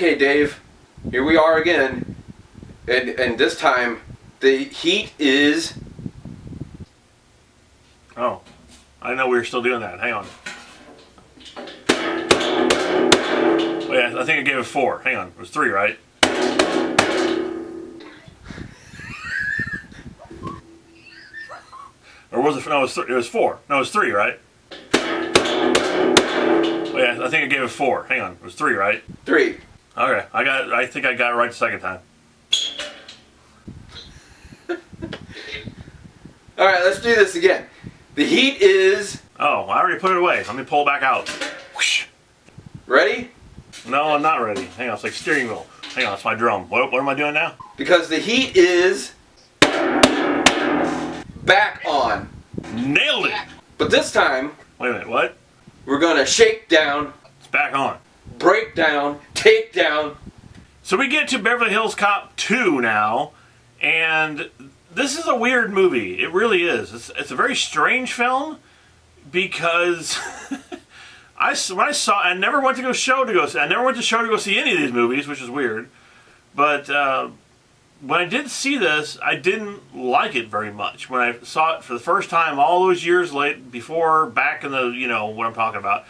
Okay, Dave, here we are again, and this time the heat is... Oh, I didn't know we were still doing that. Hang on. Oh, yeah, I think I gave it 4. Hang on, it was 3, right? Or was it? No, it was 4. No, it was 3, right? Oh, yeah, I think I gave it 4. Hang on, it was 3, right? 3. Okay, I think I got it right the second time. All right, let's do this again. The heat is... Oh, I already put it away. Let me pull it back out. Whoosh. Ready? No, I'm not ready. Hang on, it's like steering wheel. Hang on, it's my drum. What am I doing now? Because the heat is... back on. Nailed it! But this time... Wait a minute, what? We're going to shake down... It's back on. Break down, take down. So we get to Beverly Hills Cop 2 now, and this is a weird movie. It really is. It's a very strange film because when I saw, I never went to show to go see any of these movies, which is weird. But when I did see this, I didn't like it very much. When I saw it for the first time all those years before, back in the, what I'm talking about,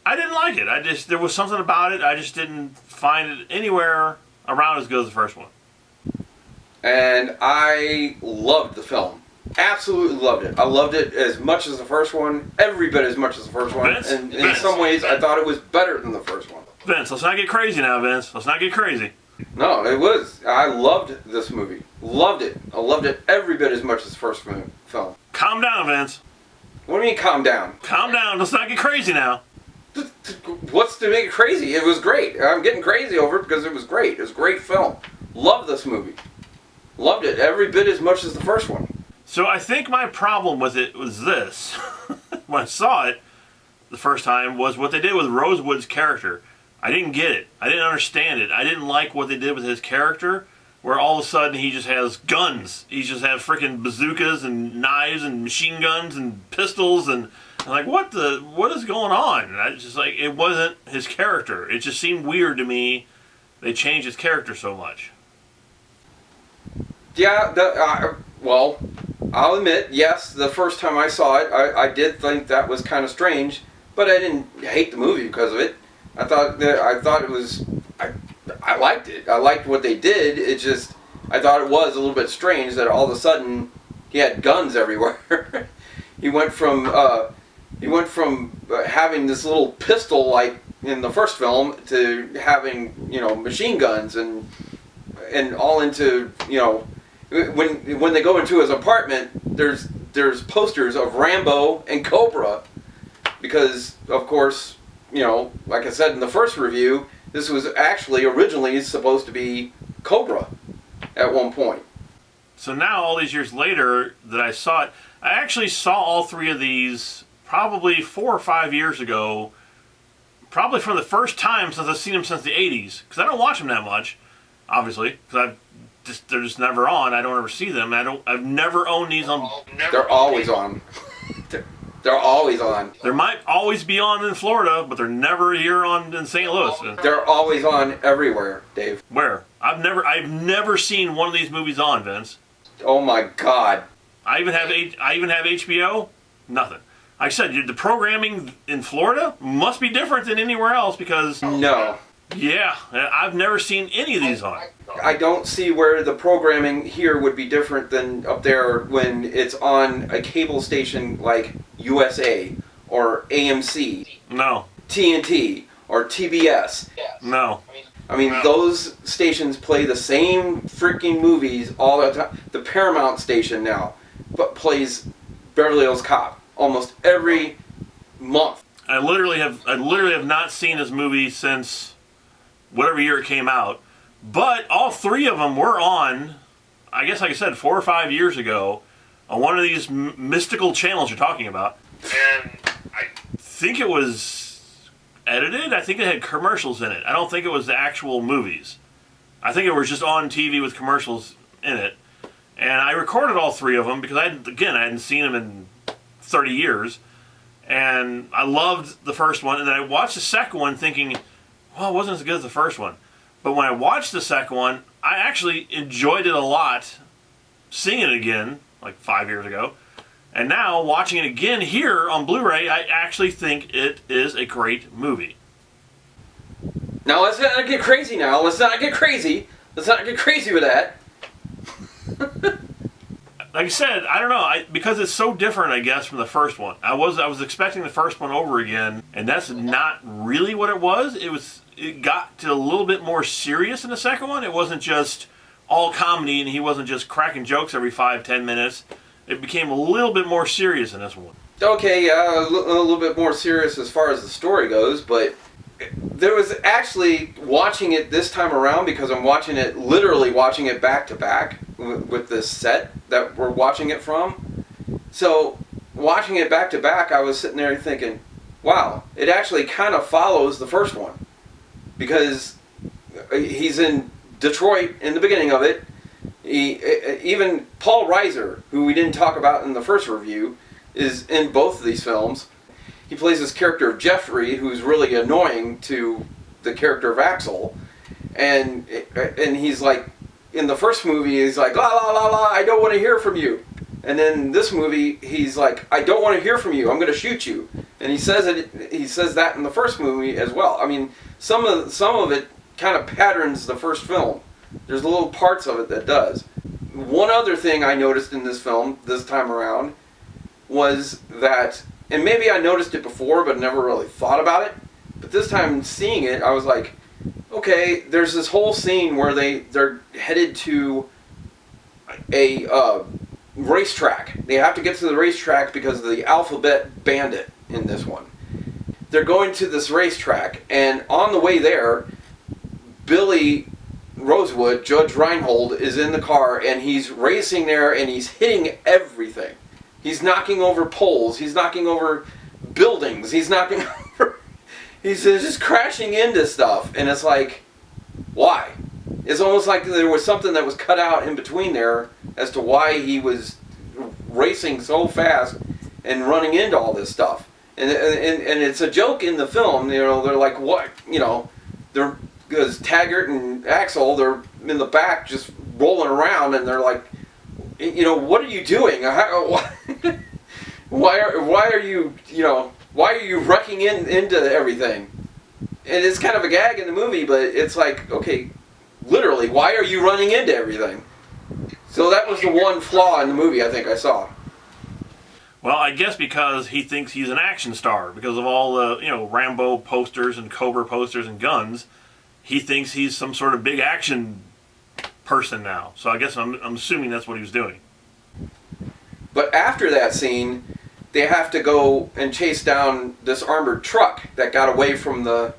I didn't like it. There was something about it, I just didn't find it anywhere around as good as the first one. And I loved the film. Absolutely loved it. I loved it as much as the first one, every bit as much as the first one. And in some ways, I thought it was better than the first one. Vince, let's not get crazy now, Vince. Let's not get crazy. No, it was. I loved this movie. Loved it. I loved it every bit as much as the first film. Calm down, Vince. What do you mean, calm down? Calm down. Let's not get crazy now. What's to make it crazy? It was great. I'm getting crazy over it because it was great. It was a great film. Loved this movie. Loved it every bit as much as the first one. So I think my problem with it was this. When I saw it the first time was what they did with Rosewood's character. I didn't get it. I didn't understand it. I didn't like what they did with his character, where all of a sudden he just has guns. He just has freaking bazookas and knives and machine guns and pistols, and I'm like, what is going on? And I just like, it wasn't his character. It just seemed weird to me. They changed his character so much. Yeah, well, I'll admit, yes, the first time I saw it, I did think that was kind of strange, but I didn't hate the movie because of it. I thought it was, I liked it. I liked what they did. It just, I thought it was a little bit strange that all of a sudden he had guns everywhere. He went from having this little pistol like in the first film to having, machine guns and all into, when they go into his apartment, there's posters of Rambo and Cobra because, of course, like I said in the first review, this was actually originally supposed to be Cobra at one point. So now, all these years later that I saw it, I actually saw all 3 of these probably 4 or 5 years ago, probably for the first time since I've seen them since the 80s, because I don't watch them that much, obviously, because they're just never on. I don't ever see them. I've never owned these on. They're always on. They're always on. They might always be on in Florida, but they're never here in St. Louis. They're always on everywhere, Dave. Where? I've never seen one of these movies on, Vince. Oh my God. I even have HBO. Nothing. Like I said, the programming in Florida must be different than anywhere else because... No. Yeah, I've never seen any of these on. I don't see where the programming here would be different than up there when it's on a cable station like USA or AMC. No. TNT or TBS. No. I mean, those stations play the same freaking movies all the time. The Paramount station now plays Beverly Hills Cop almost every month. I literally have not seen this movie since whatever year it came out. But all 3 of them were on, I guess, like I said, 4 or 5 years ago, on one of these mystical channels you're talking about. And I think it was edited. I think it had commercials in it. I don't think it was the actual movies. I think it was just on TV with commercials in it. And I recorded all 3 of them because, I hadn't seen them in 30 years. And I loved the first one. And then I watched the second one thinking, well, it wasn't as good as the first one. But when I watched the second one, I actually enjoyed it a lot, seeing it again, like 5 years ago. And now, watching it again here on Blu-ray, I actually think it is a great movie. Now, let's not get crazy now. Let's not get crazy. Let's not get crazy with that. Like I said, I don't know, because it's so different, I guess, from the first one. I was expecting the first one over again, and that's not really what it was. It got to a little bit more serious in the second one. It wasn't just all comedy, and he wasn't just cracking jokes every 5-10 minutes. It became a little bit more serious in this one. Okay, a little bit more serious as far as the story goes, but there was actually, watching it this time around, because I'm literally watching it back to back with this set that we're watching it from. So, watching it back to back, I was sitting there thinking, wow, it actually kind of follows the first one. Because he's in Detroit in the beginning of it. Even Paul Reiser, who we didn't talk about in the first review, is in both of these films. He plays this character of Jeffrey, who's really annoying to the character of Axel. And he's like, in the first movie, he's like, la la la la, I don't want to hear from you. And then this movie, he's like, I don't want to hear from you, I'm going to shoot you. And he says that in the first movie as well. I mean, some of it kind of patterns the first film. There's little parts of it that does. One other thing I noticed in this film, this time around, was that, and maybe I noticed it before, but never really thought about it, but this time seeing it, I was like, okay, there's this whole scene where they're headed to a racetrack. They have to get to the racetrack because of the Alphabet Bandit in this one. They're going to this racetrack, and on the way there, Billy Rosewood, Judge Reinhold, is in the car, and he's racing there, and he's hitting everything. He's knocking over poles, he's knocking over buildings, he's just crashing into stuff, and it's like, why? It's almost like there was something that was cut out in between there as to why he was racing so fast and running into all this stuff. And it's a joke in the film, you know, they're like, what, you know, because Taggart and Axel, they're in the back just rolling around, and they're like, you know, what are you doing? Why are you, you know, why are you wrecking into everything? And it's kind of a gag in the movie, but it's like, okay, literally, why are you running into everything? So that was the one flaw in the movie I think I saw. Well, I guess because he thinks he's an action star, because of all the, you know, Rambo posters and Cobra posters and guns, he thinks he's some sort of big action person now. So I guess I'm assuming that's what he was doing. But after that scene, they have to go and chase down this armored truck that got away from the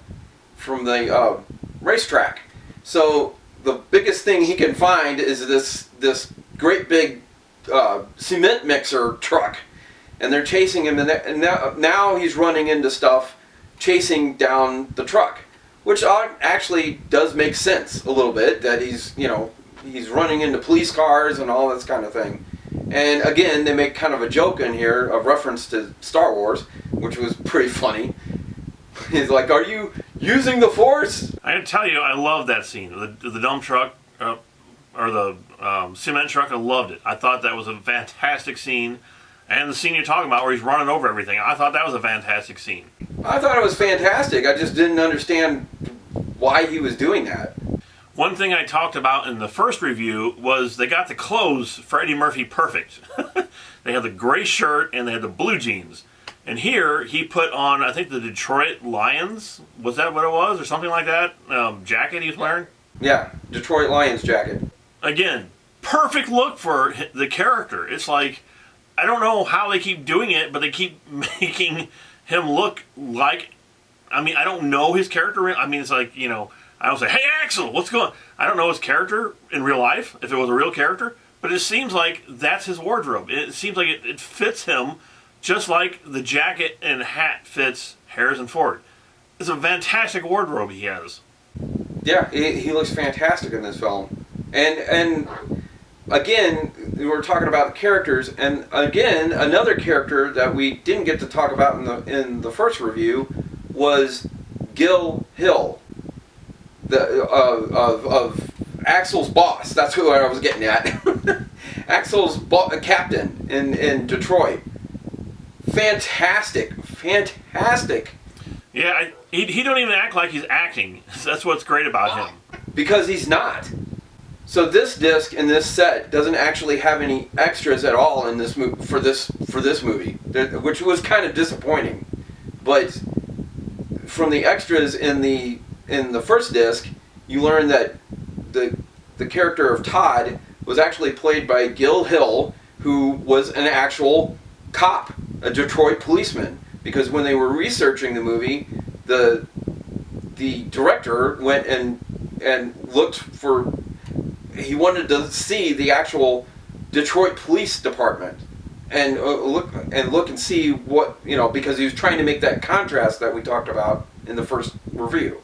racetrack. So the biggest thing he can find is this great big cement mixer truck, and they're chasing him, and now he's running into stuff, chasing down the truck, which actually does make sense a little bit, that he's running into police cars and all this kind of thing. And again, they make kind of a joke in here, a reference to Star Wars, which was pretty funny. He's like, are you using the Force? I gotta tell you, I love that scene. The dump truck, or the cement truck, I loved it. I thought that was a fantastic scene. And the scene you're talking about where he's running over everything, I thought that was a fantastic scene. I thought it was fantastic. I just didn't understand why he was doing that. One thing I talked about in the first review was they got the clothes Freddy Murphy perfect. They had the gray shirt and they had the blue jeans. And here he put on, I think, the Detroit Lions. Was that what it was? Or something like that? Jacket he was wearing? Yeah, Detroit Lions jacket. Again, perfect look for the character. It's like, I don't know how they keep doing it, but they keep making him look like, I mean, I don't know his character. I mean, it's like, you know, I don't say, hey, Axel, what's going on? I don't know his character in real life, if it was a real character, but it seems like that's his wardrobe. It seems like it fits him just like the jacket and hat fits Harrison Ford. It's a fantastic wardrobe he has. Yeah, he looks fantastic in this film. And again, we were talking about the characters, and again, another character that we didn't get to talk about in the first review was Gil Hill. of Axel's boss. That's who I was getting at. Axel's captain in Detroit. Fantastic. Yeah, he don't even act like he's acting. That's what's great about him. Because he's not. So this disc and this set doesn't actually have any extras at all in this for this movie, which was kind of disappointing. But from the extras in the first disc, you learn that the character of Todd was actually played by Gil Hill, who was an actual cop, a Detroit policeman. Because when they were researching the movie, the director went and looked for. He wanted to see the actual Detroit Police Department and look and see what, because he was trying to make that contrast that we talked about in the first review.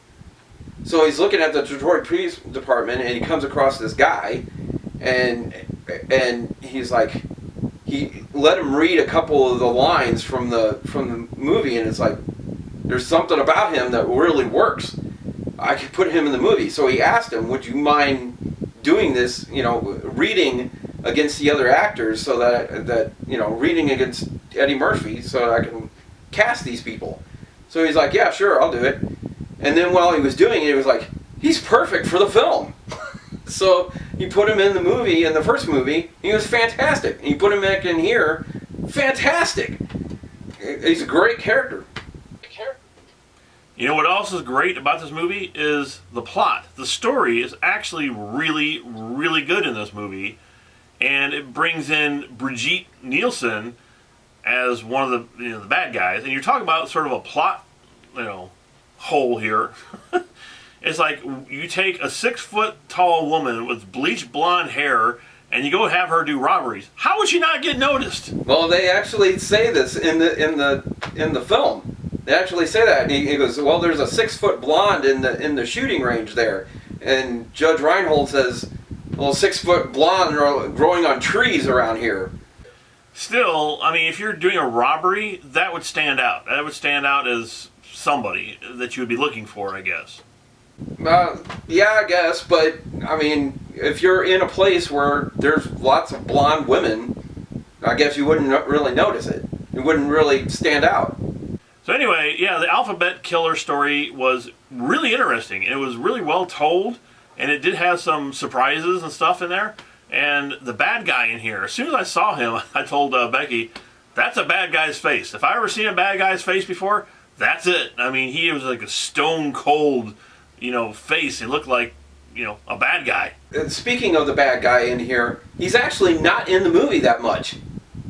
So he's looking at the Detroit Police Department and he comes across this guy and he's like, he let him read a couple of the lines from the movie, and it's like, there's something about him that really works. I could put him in the movie. So he asked him, would you mind doing this, reading against the other actors, so that reading against Eddie Murphy, so that I can cast these people. So he's like, yeah, sure, I'll do it. And then while he was doing it, he was like, he's perfect for the film. So he put him in the movie, in the first movie. He was fantastic. And he put him back in here, fantastic. He's a great character. You know what else is great about this movie is the plot. The story is actually really, really good in this movie, and it brings in Brigitte Nielsen as one of the bad guys. And you're talking about sort of a plot, hole here. It's like you take a 6-foot-tall woman with bleached blonde hair and you go have her do robberies. How would she not get noticed? Well, they actually say this in the film. They actually say that. And he goes, well, there's a 6-foot blonde in the shooting range there. And Judge Reinhold says, well, 6-foot blonde are growing on trees around here. Still, I mean, if you're doing a robbery, that would stand out. That would stand out as somebody that you would be looking for, I guess. Yeah, I guess. But, I mean, if you're in a place where there's lots of blonde women, I guess you wouldn't really notice it. It wouldn't really stand out. So anyway, yeah, the Alphabet Killer story was really interesting. It was really well told, and it did have some surprises and stuff in there. And the bad guy in here, as soon as I saw him, I told Becky, that's a bad guy's face. If I ever seen a bad guy's face before, that's it. I mean, he was like a stone cold, face. He looked like, a bad guy. Speaking of the bad guy in here, he's actually not in the movie that much.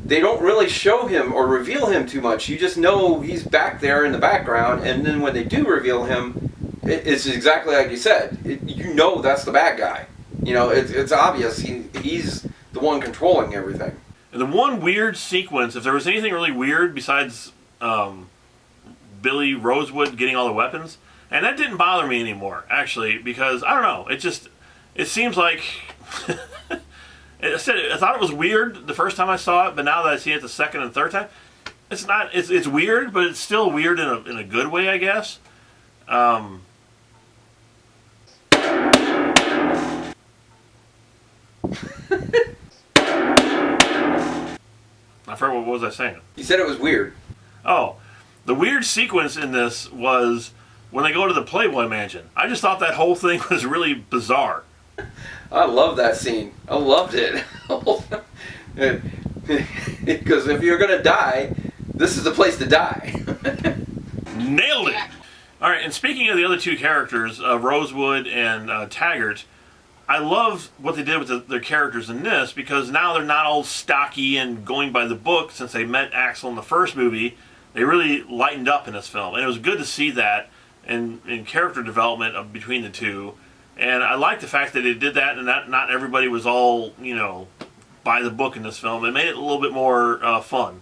They don't really show him or reveal him too much. You just know he's back there in the background, and then when they do reveal him, it's exactly like you said. That's the bad guy. It's obvious he's the one controlling everything. And the one weird sequence, if there was anything really weird besides Billy Rosewood getting all the weapons, and that didn't bother me anymore, actually, because, I don't know, it seems like... I thought it was weird the first time I saw it, but now that I see it the second and third time, it's not. It's weird, but it's still weird in a good way, I guess. I forgot what was I saying? You said it was weird. Oh, the weird sequence in this was when they go to the Playboy Mansion. I just thought that whole thing was really bizarre. I love that scene. I loved it. Because if you're going to die, this is the place to die. Nailed it! All right, and speaking of the other two characters, Rosewood and Taggart, I love what they did with their characters in this, because now they're not all stocky and going by the book. Since they met Axel in the first movie, they really lightened up in this film. And it was good to see that in character development between the two. And I like the fact that it did that, and not everybody was all, by the book in this film. It made it a little bit more fun.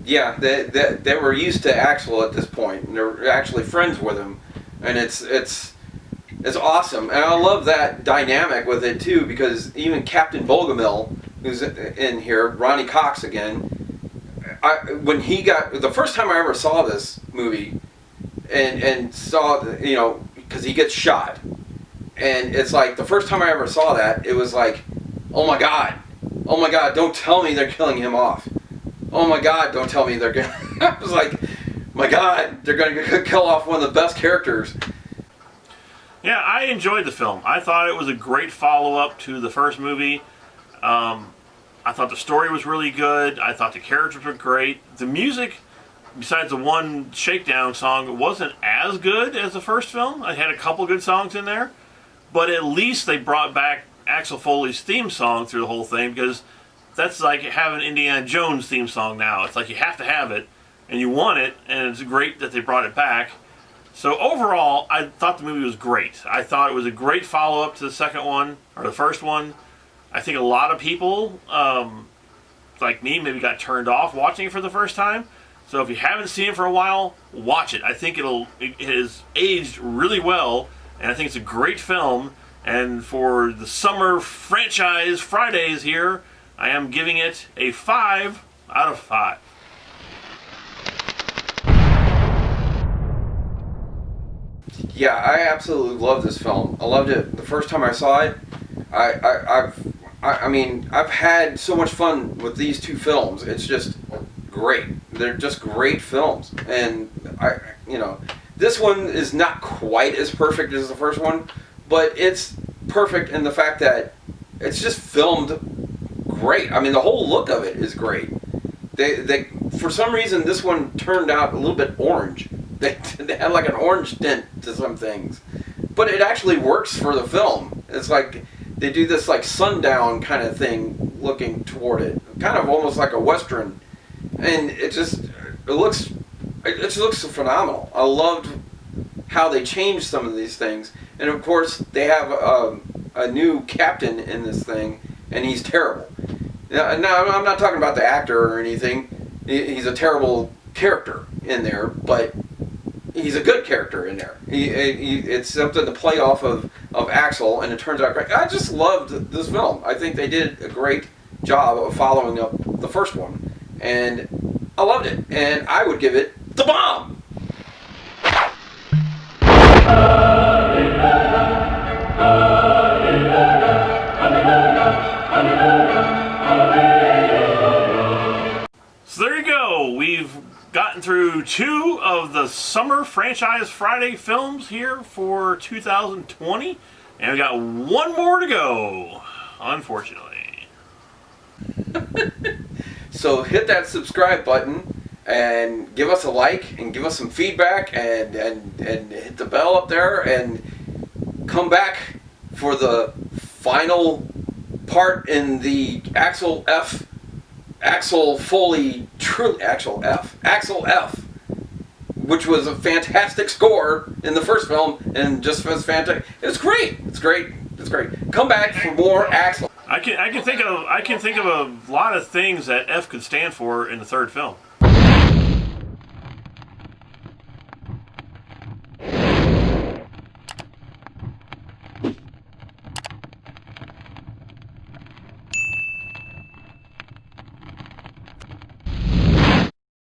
Yeah, they were used to Axel at this point, and they're actually friends with him, and it's awesome. And I love that dynamic with it too, because even Captain Bogomil, who's in here, Ronnie Cox again, when he got the first time I ever saw this movie, and saw because he gets shot. And it's like the first time I ever saw that, it was like, oh my god, don't tell me they're killing him off. Oh my god, don't tell me they're going I was like, my god, they're going to kill off one of the best characters. Yeah, I enjoyed the film. I thought it was a great follow-up to the first movie. I thought the story was really good. I thought the characters were great. The music, besides the one Shakedown song, wasn't as good as the first film. I had a couple good songs in there. But at least they brought back Axel Foley's theme song through the whole thing, because that's like having Indiana Jones theme song now. It's like you have to have it, and you want it, and it's great that they brought it back. So overall, I thought the movie was great. I thought it was a great follow-up to the second one, or the first one. I think a lot of people, like me, maybe got turned off watching it for the first time. So if you haven't seen it for a while, watch it. I think it has aged really well, and I think it's a great film. And for the summer franchise Fridays here, I am giving it a 5 out of 5. Yeah, I absolutely love this film. I loved it the first time I saw it. I mean, I've had so much fun with these two films. It's just great. They're just great films. And this one is not quite as perfect as the first one, but it's perfect in the fact that it's just filmed great. I mean, the whole look of it is great. They for some reason, this one turned out a little bit orange. They had like an orange tint to some things, but it actually works for the film. It's like they do this like sundown kind of thing looking toward it, kind of almost like a western, and it just looks phenomenal. I loved how they changed some of these things, and of course they have a new captain in this thing, and he's terrible. Now, I'm not talking about the actor or anything. He's a terrible character in there, but he's a good character in there. It's something to play off of Axel, and it turns out great. I just loved this film. I think they did a great job of following up the first one, and I loved it. And I would give it the bomb. So there you go. We've gotten through 2 of the Summer Franchise Friday films here for 2020, and we got 1 more to go, unfortunately. So hit that subscribe button and give us a like and give us some feedback and hit the bell up there and come back for the final part in the Axel F, which was a fantastic score in the first film, and just was fantastic. It's great. It's great. Come back for more Axel. I can think of a lot of things that F could stand for in the third film.